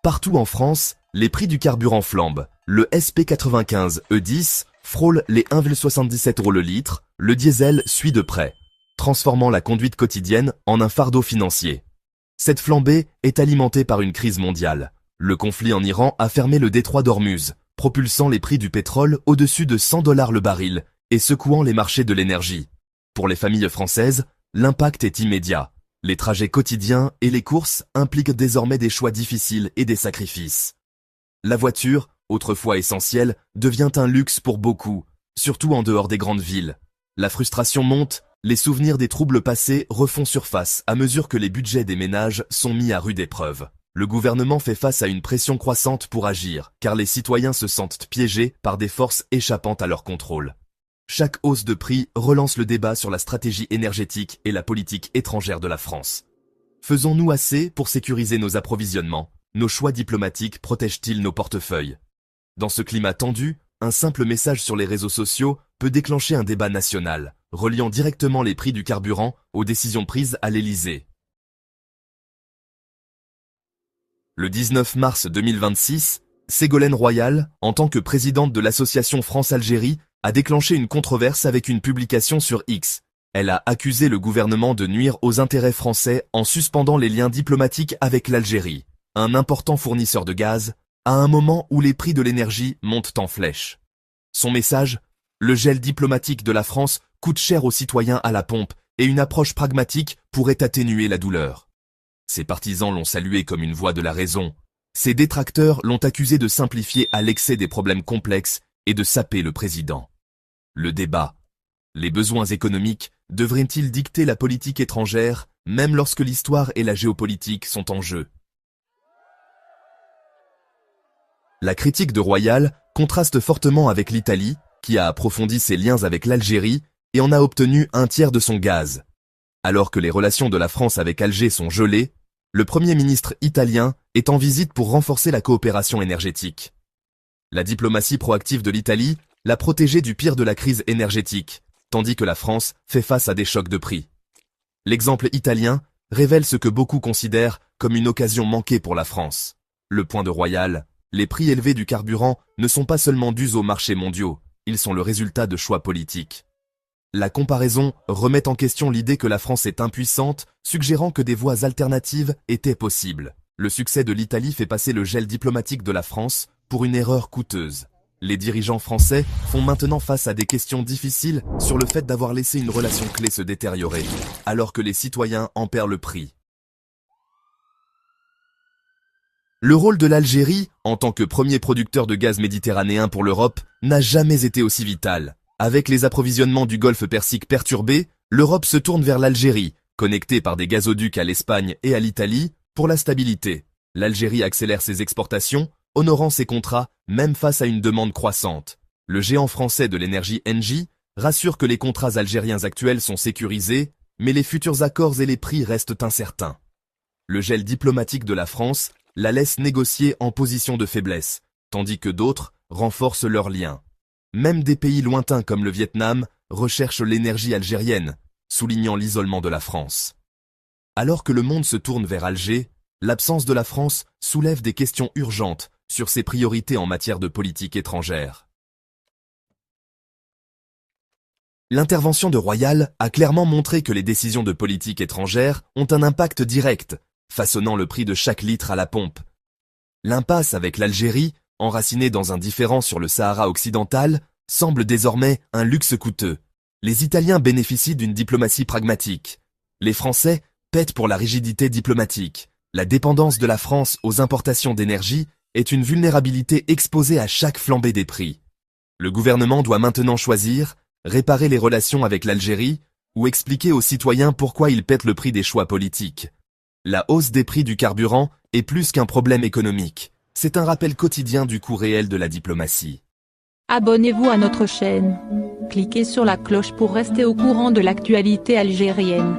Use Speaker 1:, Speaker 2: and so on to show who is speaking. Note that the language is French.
Speaker 1: Partout en France, les prix du carburant flambent. Le SP95 E10 frôle les 1,77 € le litre, le diesel suit de près, transformant la conduite quotidienne en un fardeau financier. Cette flambée est alimentée par une crise mondiale. Le conflit en Iran a fermé le détroit d'Ormuz, propulsant les prix du pétrole au-dessus de 100 $ le baril et secouant les marchés de l'énergie. Pour les familles françaises, l'impact est immédiat. Les trajets quotidiens et les courses impliquent désormais des choix difficiles et des sacrifices. La voiture, autrefois essentielle, devient un luxe pour beaucoup, surtout en dehors des grandes villes. La frustration monte, les souvenirs des troubles passés refont surface à mesure que les budgets des ménages sont mis à rude épreuve. Le gouvernement fait face à une pression croissante pour agir, car les citoyens se sentent piégés par des forces échappant à leur contrôle. Chaque hausse de prix relance le débat sur la stratégie énergétique et la politique étrangère de la France. Faisons-nous assez pour sécuriser nos approvisionnements? Nos choix diplomatiques protègent-ils nos portefeuilles? Dans ce climat tendu, un simple message sur les réseaux sociaux peut déclencher un débat national, reliant directement les prix du carburant aux décisions prises à l'Élysée. Le 19 mars 2026, Ségolène Royal, en tant que présidente de l'association France-Algérie, a déclenché une controverse avec une publication sur X. Elle a accusé le gouvernement de nuire aux intérêts français en suspendant les liens diplomatiques avec l'Algérie, un important fournisseur de gaz, à un moment où les prix de l'énergie montent en flèche. Son message: le gel diplomatique de la France coûte cher aux citoyens à la pompe et une approche pragmatique pourrait atténuer la douleur. Ses partisans l'ont salué comme une voix de la raison. Ses détracteurs l'ont accusé de simplifier à l'excès des problèmes complexes et de saper le président. Le débat. Les besoins économiques devraient-ils dicter la politique étrangère, même lorsque l'histoire et la géopolitique sont en jeu? La critique de Royal contraste fortement avec l'Italie, qui a approfondi ses liens avec l'Algérie et en a obtenu un tiers de son gaz. Alors que les relations de la France avec Alger sont gelées, le Premier ministre italien est en visite pour renforcer la coopération énergétique. La diplomatie proactive de l'Italie l'a protégé du pire de la crise énergétique, tandis que la France fait face à des chocs de prix. L'exemple italien révèle ce que beaucoup considèrent comme une occasion manquée pour la France. Le point de Royal: les prix élevés du carburant ne sont pas seulement dus aux marchés mondiaux, ils sont le résultat de choix politiques. La comparaison remet en question l'idée que la France est impuissante, suggérant que des voies alternatives étaient possibles. Le succès de l'Italie fait passer le gel diplomatique de la France pour une erreur coûteuse. Les dirigeants français font maintenant face à des questions difficiles sur le fait d'avoir laissé une relation clé se détériorer, alors que les citoyens en perdent le prix. Le rôle de l'Algérie, en tant que premier producteur de gaz méditerranéen pour l'Europe, n'a jamais été aussi vital. Avec les approvisionnements du Golfe Persique perturbés, l'Europe se tourne vers l'Algérie, connectée par des gazoducs à l'Espagne et à l'Italie, pour la stabilité. L'Algérie accélère ses exportations, honorant ses contrats, même face à une demande croissante. Le géant français de l'énergie Engie rassure que les contrats algériens actuels sont sécurisés, mais les futurs accords et les prix restent incertains. Le gel diplomatique de la France la laisse négocier en position de faiblesse, tandis que d'autres renforcent leurs liens. Même des pays lointains comme le Vietnam recherchent l'énergie algérienne, soulignant l'isolement de la France. Alors que le monde se tourne vers Alger, l'absence de la France soulève des questions urgentes sur ses priorités en matière de politique étrangère. L'intervention de Royal a clairement montré que les décisions de politique étrangère ont un impact direct, façonnant le prix de chaque litre à la pompe. L'impasse avec l'Algérie, enracinée dans un différend sur le Sahara occidental, semble désormais un luxe coûteux. Les Italiens bénéficient d'une diplomatie pragmatique. Les Français pètent pour la rigidité diplomatique. La dépendance de la France aux importations d'énergie est une vulnérabilité exposée à chaque flambée des prix. Le gouvernement doit maintenant choisir, réparer les relations avec l'Algérie ou expliquer aux citoyens pourquoi ils pètent le prix des choix politiques. La hausse des prix du carburant est plus qu'un problème économique. C'est un rappel quotidien du coût réel de la diplomatie.
Speaker 2: Abonnez-vous à notre chaîne. Cliquez sur la cloche pour rester au courant de l'actualité algérienne.